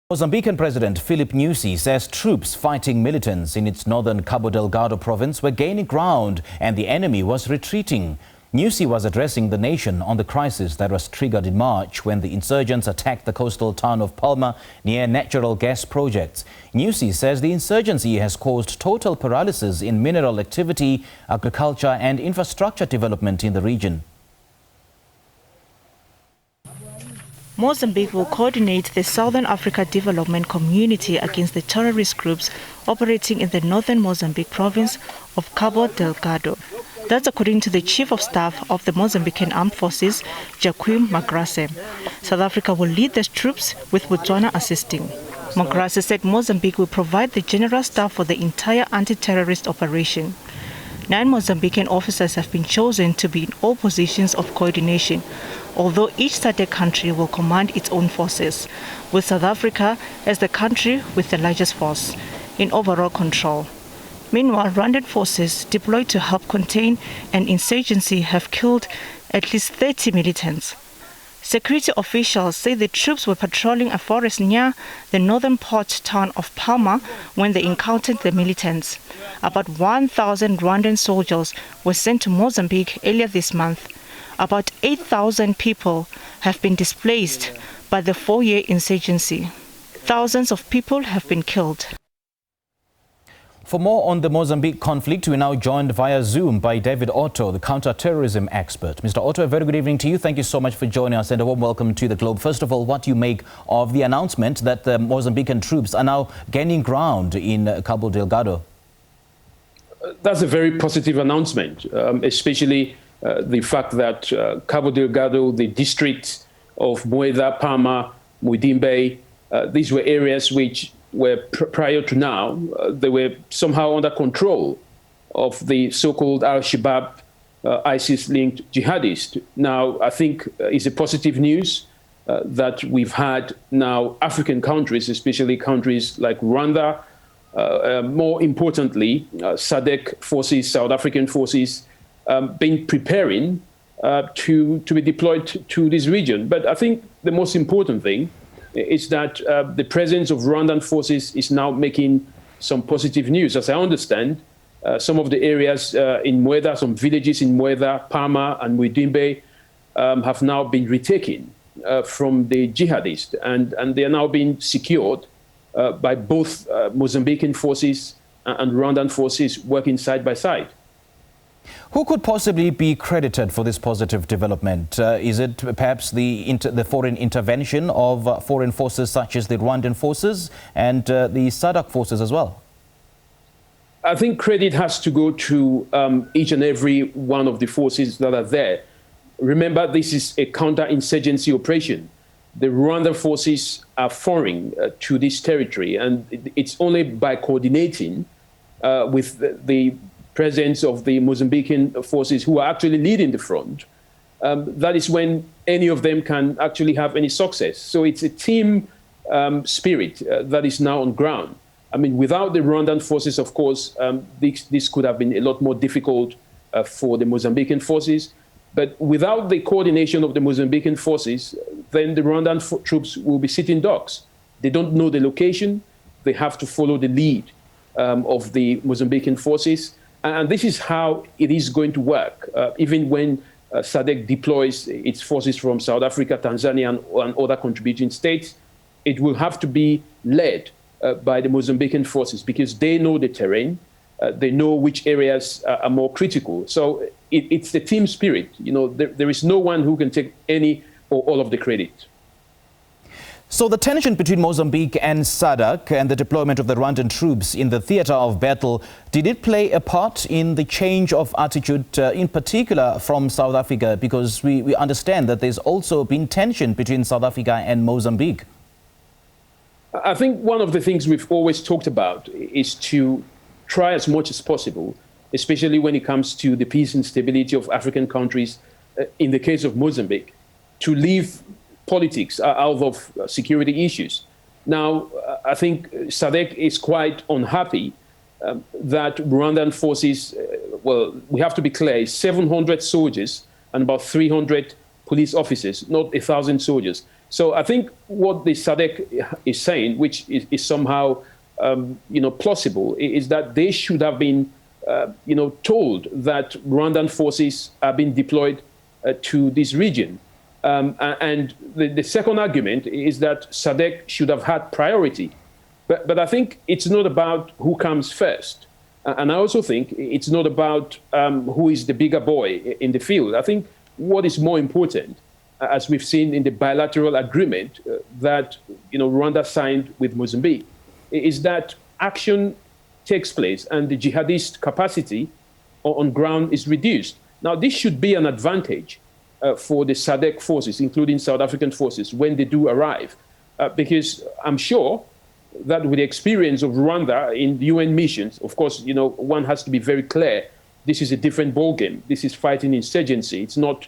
Mozambican President Filipe Nyusi says troops fighting militants in its northern Cabo Delgado province were gaining ground and the enemy was retreating. Nyusi was addressing the nation on the crisis that was triggered in March when the insurgents attacked the coastal town of Palma near natural gas projects. Nyusi says the insurgency has caused total paralysis in mineral activity, agriculture and infrastructure development in the region. Mozambique will coordinate the Southern Africa Development Community against the terrorist groups operating in the northern Mozambique province of Cabo Delgado. That's according to the Chief of Staff of the Mozambican Armed Forces, Joaquim Magrace. South Africa will lead the troops with Botswana assisting. Magrace said Mozambique will provide the general staff for the entire anti-terrorist operation. 9 Mozambican officers have been chosen to be in all positions of coordination, although each SADC country will command its own forces, with South Africa as the country with the largest force in overall control. Meanwhile, Rwandan forces deployed to help contain an insurgency have killed at least 30 militants. Security officials say the troops were patrolling a forest near the northern port town of Palma when they encountered the militants. About 1,000 Rwandan soldiers were sent to Mozambique earlier this month. About 8,000 people have been displaced by the 4-year insurgency. Thousands of people have been killed. For more on the Mozambique conflict, we're now joined via Zoom by David Otto, the counter-terrorism expert. Mr. Otto, a very good evening to you. Thank you so much for joining us and a warm welcome to the Globe. First of all, what do you make of the announcement that the Mozambican troops are now gaining ground in Cabo Delgado? That's a very positive announcement, especially the fact that Cabo Delgado, the district of Mueda, Palma, Muidimbe, these were areas which were prior to now, they were somehow under control of the so-called Al-Shabaab, ISIS-linked jihadists. Now, I think it's a positive news that we've had now African countries, especially countries like Rwanda, more importantly, SADC forces, South African forces, been preparing to be deployed to this region. But I think the most important thing is that the presence of Rwandan forces is now making some positive news. As I understand, some of the areas in Mueda, some villages in Mueda, Palma and Muidimbe have now been retaken from the jihadists, and they are now being secured by both Mozambican forces and Rwandan forces working side by side. Who could possibly be credited for this positive development? Is it perhaps the foreign intervention of foreign forces such as the Rwandan forces and the SADC forces as well? I think credit has to go to each and every one of the forces that are there. Remember, this is a counter-insurgency operation. The Rwandan forces are foreign to this territory, and it's only by coordinating with the presence of the Mozambican forces who are actually leading the front, that is when any of them can actually have any success. So it's a team spirit that is now on ground. I mean, without the Rwandan forces, of course, this could have been a lot more difficult for the Mozambican forces. But without the coordination of the Mozambican forces, then the Rwandan troops will be sitting ducks. They don't know the location. They have to follow the lead of the Mozambican forces. And this is how it is going to work. Even when SADC deploys its forces from South Africa, Tanzania, and other contributing states, it will have to be led by the Mozambican forces because they know the terrain. They know which areas are more critical. So it's the team spirit. You know, there is no one who can take any or all of the credit. So the tension between Mozambique and SADC and the deployment of the Rwandan troops in the theatre of battle, did it play a part in the change of attitude, in particular from South Africa? Because we understand that there's also been tension between South Africa and Mozambique. I think one of the things we've always talked about is to try as much as possible, especially when it comes to the peace and stability of African countries, in the case of Mozambique, to leave politics out of security issues. Now, I think SADC is quite unhappy that Rwandan forces, well, we have to be clear, 700 soldiers and about 300 police officers, not 1,000 soldiers. So I think what the SADC is saying, which is somehow plausible, is that they should have been told that Rwandan forces are being deployed to this region. And the second argument is that SADC should have had priority. But I think it's not about who comes first. And I also think it's not about who is the bigger boy in the field. I think what is more important, as we've seen in the bilateral agreement that Rwanda signed with Mozambique, is that action takes place and the jihadist capacity on ground is reduced. Now, this should be an advantage for the SADC forces, including South African forces, when they do arrive, because I'm sure that with the experience of Rwanda in UN missions, of course, one has to be very clear. This is a different ballgame. This is fighting insurgency. It's not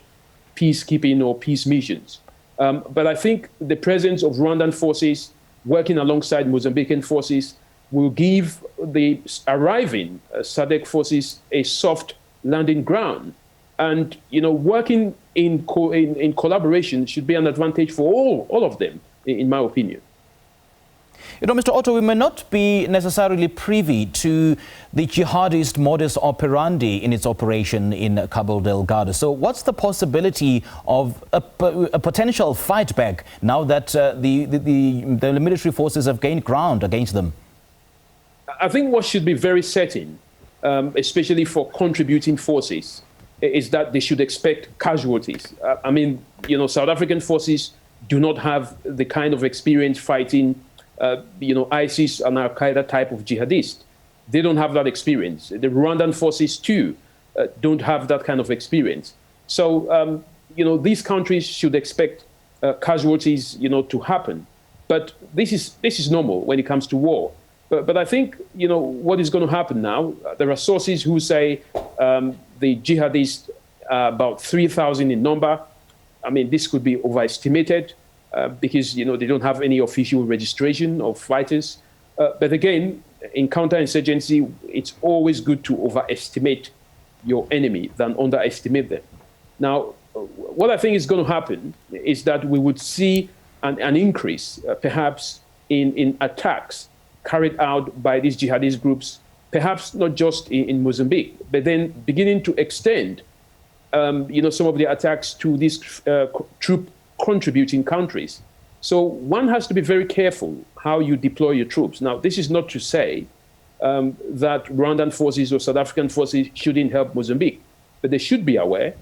peacekeeping or peace missions. But I think the presence of Rwandan forces working alongside Mozambican forces will give the arriving SADC forces a soft landing ground. And working in collaboration should be an advantage for all of them, in my opinion. Mr. Otto, we may not be necessarily privy to the jihadist modus operandi in its operation in Cabo Delgado. So what's the possibility of a potential fight back now that the military forces have gained ground against them? I think what should be very certain, especially for contributing forces, is that they should expect casualties. I mean, South African forces do not have the kind of experience fighting ISIS and Al-Qaeda type of jihadists. They don't have that experience. The Rwandan forces, too, don't have that kind of experience. So, these countries should expect casualties, to happen. But this is normal when it comes to war. But I think, what is going to happen now, there are sources who say the jihadists are about 3,000 in number. I mean, this could be overestimated. Because they don't have any official registration of fighters. But again, in counterinsurgency, it's always good to overestimate your enemy than underestimate them. Now, what I think is going to happen is that we would see an increase, perhaps, in attacks carried out by these jihadist groups, perhaps not just in Mozambique, but then beginning to extend, some of the attacks to these troop contributing countries. So one has to be very careful how you deploy your troops. Now, this is not to say that Rwandan forces or South African forces shouldn't help Mozambique, but they should be aware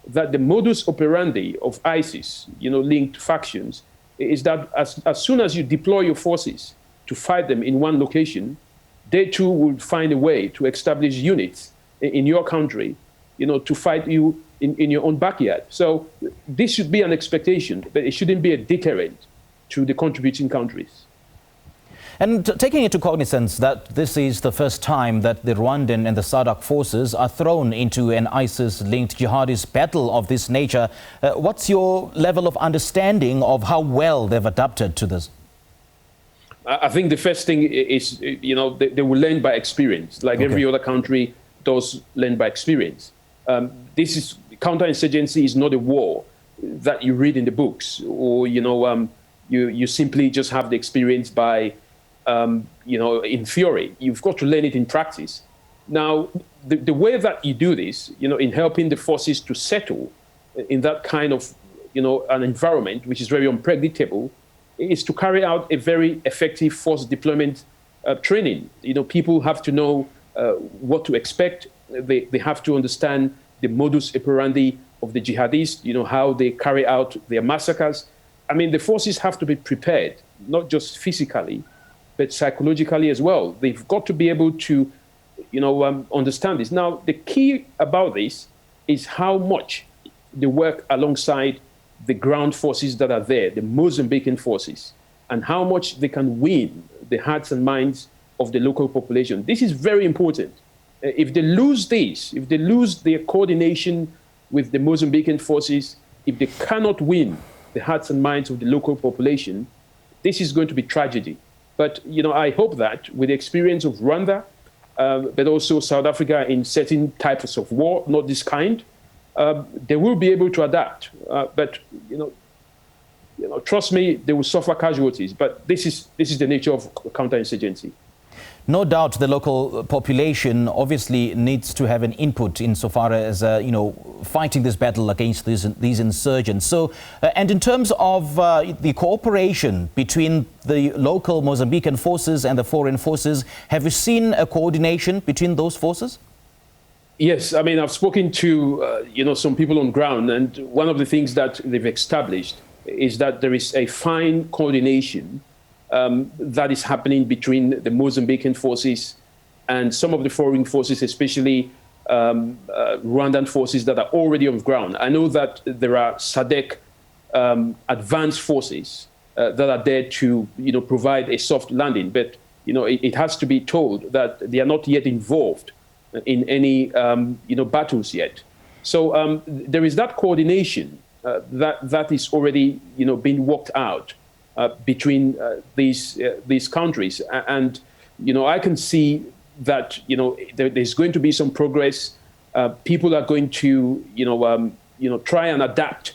that the modus operandi of ISIS, linked factions, is that as soon as you deploy your forces to fight them in one location, they too will find a way to establish units in your country, to fight you in your own backyard. So this should be an expectation, but it shouldn't be a deterrent to the contributing countries. And taking into cognizance that this is the first time that the Rwandan and the SADC forces are thrown into an ISIS-linked jihadist battle of this nature, what's your level of understanding of how well they've adapted to this? I think the first thing is, they will learn by experience, like every other country does learn by experience. Counterinsurgency is not a war that you read in the books, or you simply just have the experience by in theory. You've got to learn it in practice. Now, the way that you do this, in helping the forces to settle in that kind of an environment which is very unpredictable, is to carry out a very effective force deployment training. People have to know what to expect. They have to understand the modus operandi of the jihadists, how they carry out their massacres. I mean, the forces have to be prepared, not just physically, but psychologically as well. They've got to be able to, understand this. Now, the key about this is how much they work alongside the ground forces that are there, the Mozambican forces, and how much they can win the hearts and minds of the local population. This is very important. If they lose this, if they lose their coordination with the Mozambican forces, if they cannot win the hearts and minds of the local population, this is going to be tragedy. But, I hope that with the experience of Rwanda, but also South Africa in certain types of war, not this kind, they will be able to adapt. But, trust me, they will suffer casualties. But this is the nature of counterinsurgency. No doubt the local population obviously needs to have an input insofar as, fighting this battle against these insurgents. So, and in terms of the cooperation between the local Mozambican forces and the foreign forces, have you seen a coordination between those forces? Yes, I mean, I've spoken to, some people on ground, and one of the things that they've established is that there is a fine coordination that is happening between the Mozambican forces and some of the foreign forces, especially Rwandan forces that are already on ground. I know that there are SADC advanced forces that are there to, provide a soft landing, but, it has to be told that they are not yet involved in any, battles yet. So there is that coordination that is already, being worked out between these countries, and I can see that there's going to be some progress. People are going to try and adapt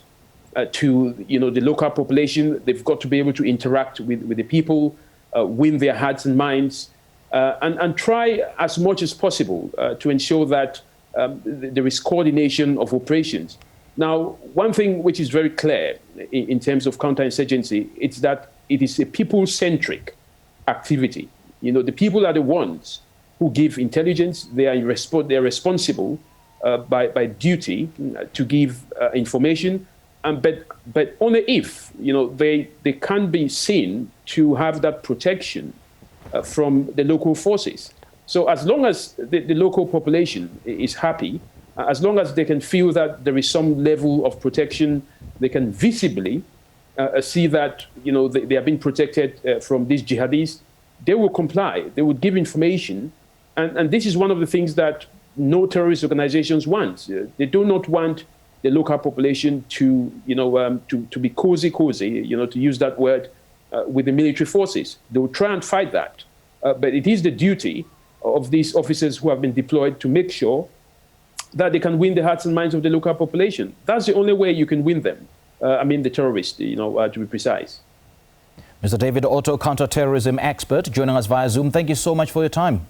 to the local population. They've got to be able to interact with the people, win their hearts and minds, and try as much as possible to ensure that there is coordination of operations. Now, one thing which is very clear in terms of counterinsurgency, it's that it is a people-centric activity. The people are the ones who give intelligence. They are responsible by duty to give information, but only if they can be seen to have that protection from the local forces. So as long as the local population is happy, as long as they can feel that there is some level of protection, they can visibly see that they are being protected from these jihadists, they will comply. They would give information, and this is one of the things that no terrorist organizations want. They do not want the local population to be cozy, to use that word, with the military forces. They will try and fight that, but it is the duty of these officers who have been deployed to make sure that they can win the hearts and minds of the local population. That's the only way you can win them. The terrorists, to be precise. Mr. David Otto, counter-terrorism expert, joining us via Zoom. Thank you so much for your time.